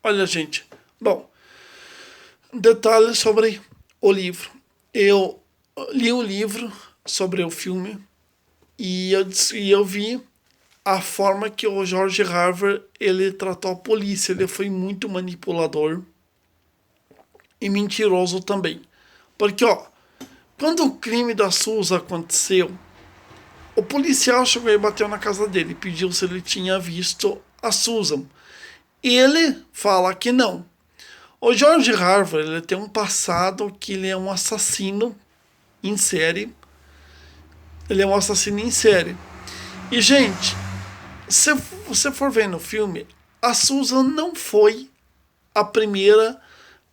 Olha, gente. Bom, detalhes sobre o livro. Eu li o livro sobre o filme e eu vi a forma que o George Harvey ele tratou a polícia. Ele foi muito manipulador e mentiroso também. Porque, ó, quando o crime da Susan aconteceu, o policial chegou e bateu na casa dele, pediu se ele tinha visto a Susan. E ele fala que não. O George Harvey ele tem um passado que ele é um assassino em série. Ele é um assassino em série. E, gente, se você for ver no filme, a Susan não foi a primeira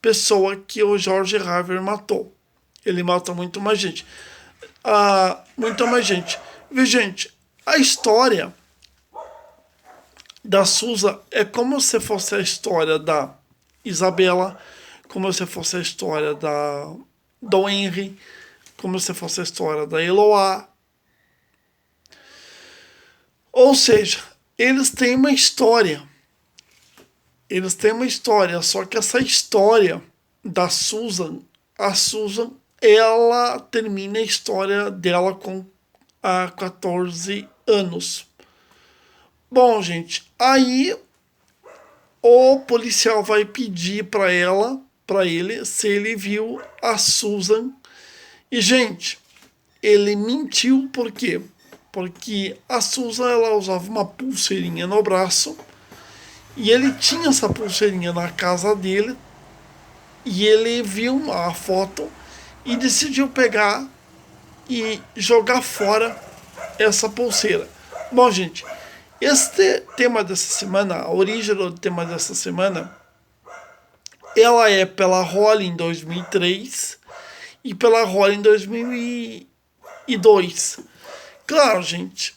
pessoa que o George Harvey matou. Ele mata muito mais gente. Muito mais gente. Vê, gente, a história da Susan é como se fosse a história da Isabela, como se fosse a história do Henry, como se fosse a história da Eloá. Ou seja, eles têm uma história. Eles têm uma história, só que essa história da Susan, a Susan, ela termina a história dela com 14 anos. Bom, gente, aí o policial vai pedir para ele, se ele viu a Susan. E, gente, ele mentiu por quê? Porque a Susan ela usava uma pulseirinha no braço e ele tinha essa pulseirinha na casa dele e ele viu a foto e decidiu pegar e jogar fora essa pulseira. Bom, gente, este tema dessa semana, a origem do tema dessa semana, ela é pela Rolling em 2003 e pela Rolling em 2002. Claro, gente,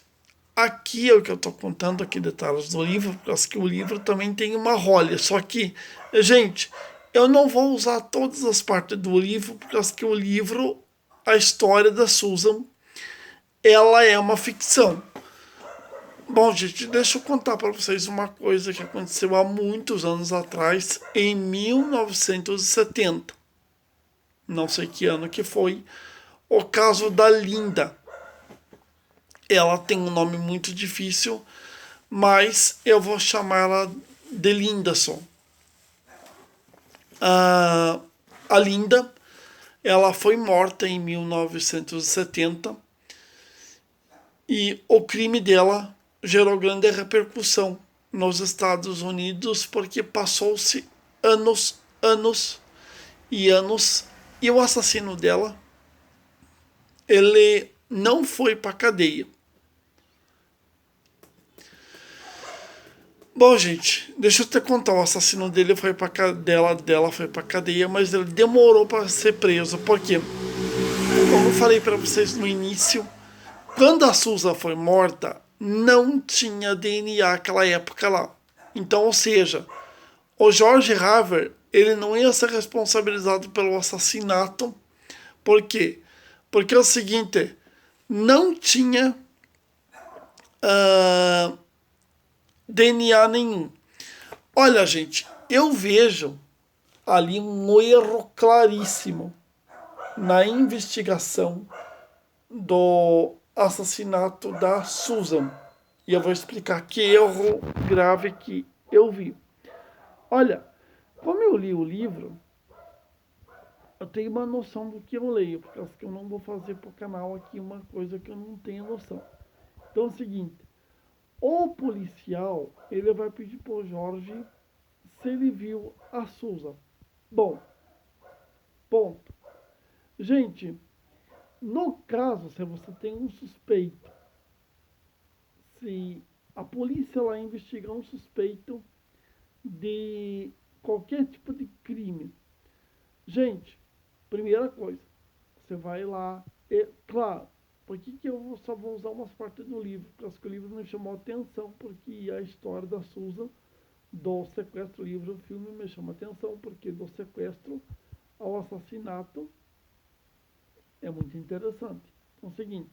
aqui é o que eu estou contando aqui detalhes do livro, porque que o livro também tem uma rolha. Só que, gente, eu não vou usar todas as partes do livro, porque que o livro, a história da Susan, ela é uma ficção. Bom, gente, deixa eu contar para vocês uma coisa que aconteceu há muitos anos atrás, em 1970. Não sei que ano que foi. O caso da Linda. Ela tem um nome muito difícil, mas eu vou chamá-la de Linda só. A Linda, ela foi morta em 1970 e o crime dela gerou grande repercussão nos Estados Unidos porque passou-se anos, anos e anos e o assassino dela, ele não foi para cadeia. Bom, gente, deixa eu te contar. O assassino dele foi pra dela foi pra cadeia, mas ele demorou para ser preso. Por quê? Como eu falei para vocês no início, quando a Susan foi morta, não tinha DNA naquela época lá. Então, ou seja, o George Harvey, ele não ia ser responsabilizado pelo assassinato. Por quê? Porque é o seguinte, não tinha ah, DNA nenhum. Olha, gente, eu vejo ali um erro claríssimo na investigação do assassinato da Susan. E eu vou explicar que erro grave que eu vi. Olha, como eu li o livro, eu tenho uma noção do que eu leio, porque acho que eu não vou fazer para o canal aqui uma coisa que eu não tenho noção. Então é o seguinte, o policial, ele vai pedir pro Jorge se ele viu a Susan. Bom, ponto. Gente, no caso, se você tem um suspeito, se a polícia lá investigar um suspeito de qualquer tipo de crime, gente, primeira coisa, você vai lá e, claro, por que eu só vou usar umas partes do livro? Porque o livro me chamou a atenção, porque a história da Susan, do sequestro, o livro, o filme me chama a atenção, porque do sequestro ao assassinato é muito interessante. Então é o seguinte,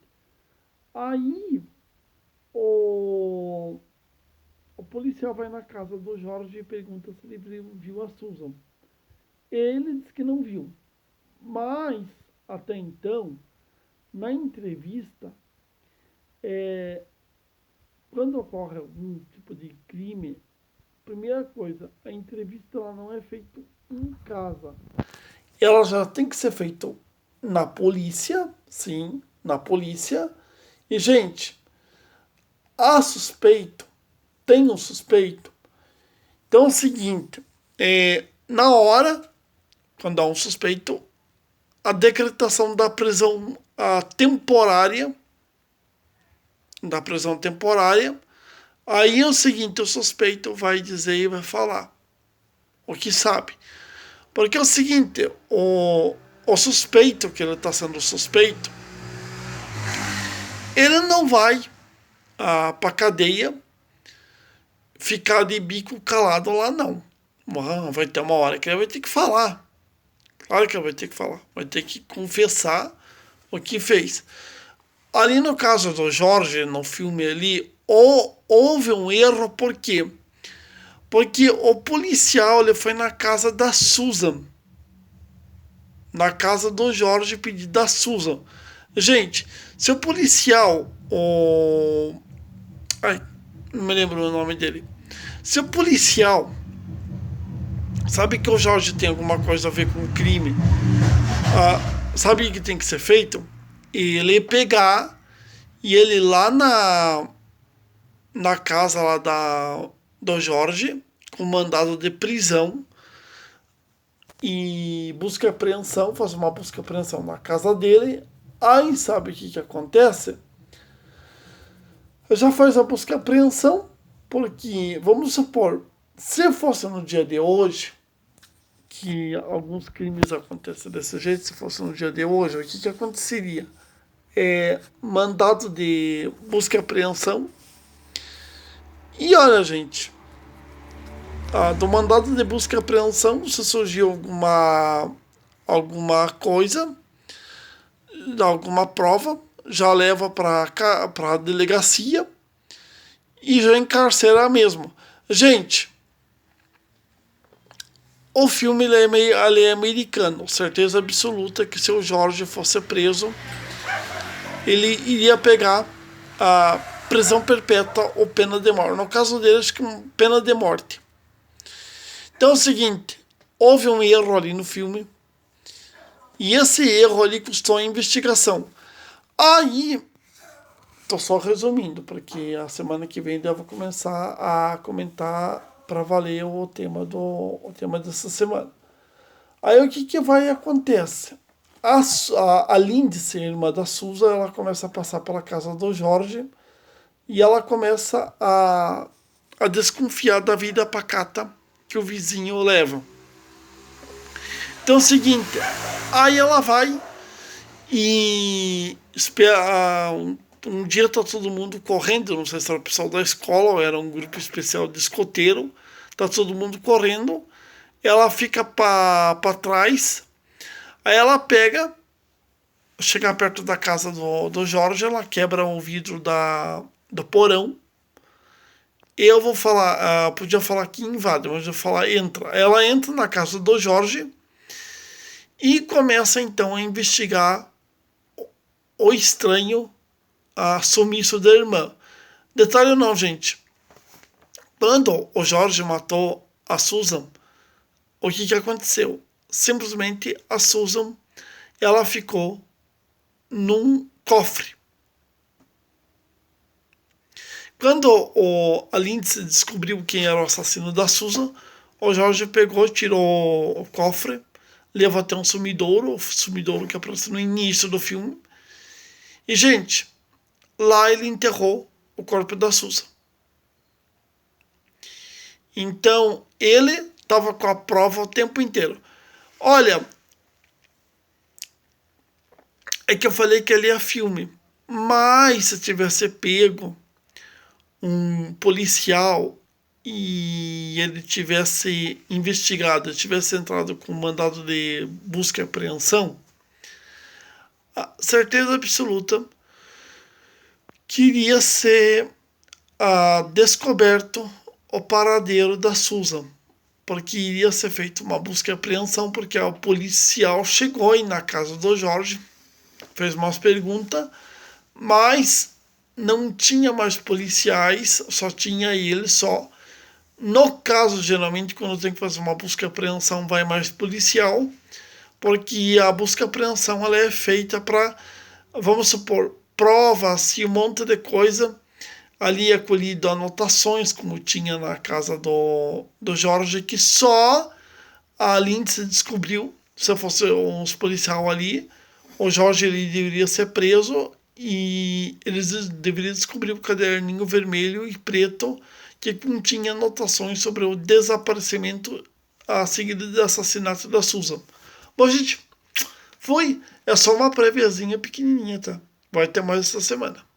aí o policial vai na casa do Jorge e pergunta se ele viu a Susan. Ele diz que não viu. Mas, até então, na entrevista, quando ocorre algum tipo de crime, primeira coisa, a entrevista ela não é feita em casa. Ela já tem que ser feita na polícia, sim, na polícia. E, gente, há suspeito, tem um suspeito. Então é o seguinte, na hora, quando há um suspeito, a decretação da prisão temporária, aí é o seguinte, o suspeito vai dizer e vai falar o que sabe. Porque é o seguinte, o suspeito, que ele está sendo suspeito, ele não vai para cadeia ficar de bico calado lá, não. Vai ter uma hora que ele vai ter que falar. Claro que ele vai ter que falar. Vai ter que confessar o que fez. Ali no caso do Jorge, no filme ali, houve um erro, por quê? Porque o policial ele foi na casa da Susan. Na casa do Jorge, pedir da Susan. Gente, se o policial... Ai, não me lembro o nome dele. Se o policial sabe que o Jorge tem alguma coisa a ver com o crime, sabe o que tem que ser feito? Ele pegar e ele ir lá na casa lá do Jorge, com mandado de prisão, e busca e apreensão, faz uma busca e apreensão na casa dele. Aí sabe o que acontece? Já faz a busca e apreensão, porque, vamos supor, se fosse no dia de hoje, que alguns crimes acontecem desse jeito, se fosse no dia de hoje, o que aconteceria? Mandado de busca e apreensão. E olha, gente, do mandado de busca e apreensão, se surgiu alguma coisa, alguma prova, já leva para a delegacia e já encarcera mesmo. Gente, o filme ele é americano. Certeza absoluta que se o Jorge fosse preso, ele iria pegar a prisão perpétua ou pena de morte. No caso dele, acho que pena de morte. Então é o seguinte, houve um erro ali no filme, e esse erro ali custou a investigação. Aí, tô só resumindo, porque a semana que vem devo começar a comentar para valer o tema dessa semana. Aí o que vai acontecer? A Lindsay, irmã da Susan, ela começa a passar pela casa do Jorge e ela começa a desconfiar da vida pacata que o vizinho leva. Então é o seguinte, aí ela vai e espera. Um dia tá todo mundo correndo, não sei se era o pessoal da escola ou era um grupo especial de escoteiro, tá todo mundo correndo, ela fica para trás, aí ela chega perto da casa do Jorge, ela quebra o vidro do porão. Eu vou falar, podia falar que invade, mas eu vou falar entra. Ela entra na casa do Jorge e começa então a investigar o estranho sumiço da irmã. Detalhe não, gente. Quando o Jorge matou a Susan, o que aconteceu? Simplesmente a Susan, ela ficou num cofre. Quando a Lindsay descobriu quem era o assassino da Susan, o Jorge pegou, tirou o cofre, levou até um sumidouro, o sumidouro que aparece no início do filme. E, gente, lá ele enterrou o corpo da Susan. Então, ele estava com a prova o tempo inteiro. Olha, é que eu falei que ele é filme. Mas se tivesse pego um policial e ele tivesse investigado, tivesse entrado com mandado de busca e apreensão, certeza absoluta que iria ser descoberto o paradeiro da Susan, porque iria ser feita uma busca e apreensão, porque o policial chegou aí na casa do Jorge, fez umas perguntas, mas não tinha mais policiais, só tinha ele só. No caso, geralmente, quando tem que fazer uma busca e apreensão, vai mais policial, porque a busca e apreensão ela é feita para, vamos supor, provas e um monte de coisa. Ali é colhido anotações, como tinha na casa do Jorge, que só a Lindsay descobriu. Se fosse uns policial ali, o Jorge ele deveria ser preso e eles deveriam descobrir o caderninho vermelho e preto que continha anotações sobre o desaparecimento a seguir do assassinato da Susan. Bom, gente, foi. É só uma préviazinha pequenininha, tá? Vai ter mais essa semana.